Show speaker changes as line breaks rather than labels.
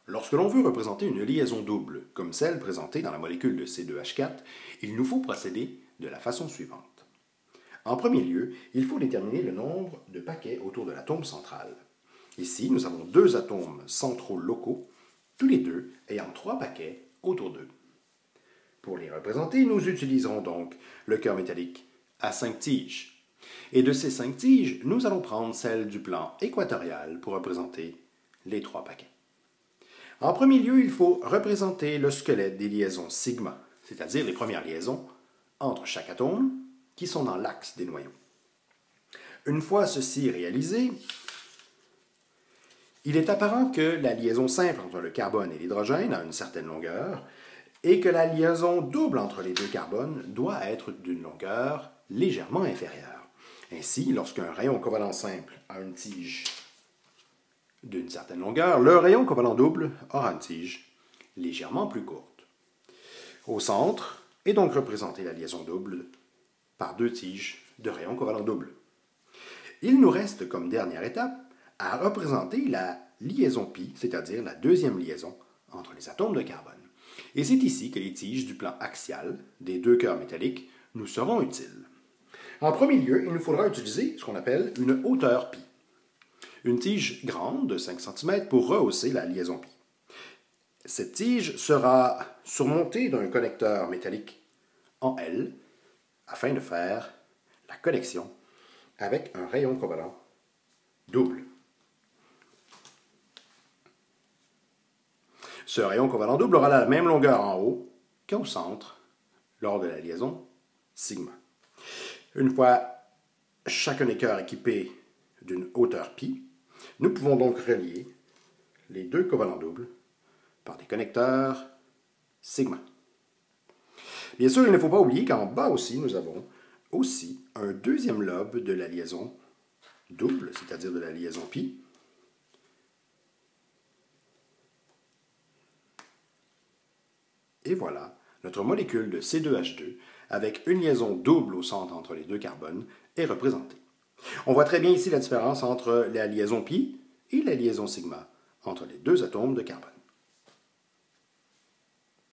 Lorsque l'on veut représenter une liaison double, comme celle présentée dans la molécule de C2H4, il nous faut procéder de la façon suivante. En premier lieu, il faut déterminer le nombre de paquets autour de l'atome central. Ici, nous avons deux atomes centraux locaux, tous les deux ayant 3 paquets autour d'eux. Pour les représenter, nous utiliserons donc le cœur métallique à 5 tiges. Et de ces 5 tiges, nous allons prendre celle du plan équatorial pour représenter les 3 paquets. En premier lieu, il faut représenter le squelette des liaisons sigma, c'est-à-dire les premières liaisons entre chaque atome qui sont dans l'axe des noyaux. Une fois ceci réalisé, il est apparent que la liaison simple entre le carbone et l'hydrogène a une certaine longueur et que la liaison double entre les deux carbones doit être d'une longueur légèrement inférieure. Ainsi, lorsqu'un rayon covalent simple a une tige d'une certaine longueur, le rayon covalent double aura une tige légèrement plus courte. Au centre est donc représentée la liaison double par 2 tiges de rayon covalent double. Il nous reste comme dernière étape à représenter la liaison pi, c'est-à-dire la deuxième liaison entre les atomes de carbone. Et c'est ici que les tiges du plan axial des deux cœurs métalliques nous seront utiles. En premier lieu, il nous faudra utiliser ce qu'on appelle une hauteur pi. Une tige grande de 5 cm pour rehausser la liaison pi. Cette tige sera surmontée d'un connecteur métallique en L afin de faire la connexion avec un rayon covalent double. Ce rayon covalent double aura la même longueur en haut qu'au centre lors de la liaison sigma. Une fois chacun des cœurs équipé d'une hauteur pi, nous pouvons donc relier les deux covalents doubles par des connecteurs sigma. Bien sûr, il ne faut pas oublier qu'en bas aussi, nous avons aussi un deuxième lobe de la liaison double, c'est-à-dire de la liaison pi. Et voilà, notre molécule de C2H2, avec une liaison double au centre entre les deux carbones, est représentée. On voit très bien ici la différence entre la liaison pi et la liaison sigma entre les deux atomes de carbone.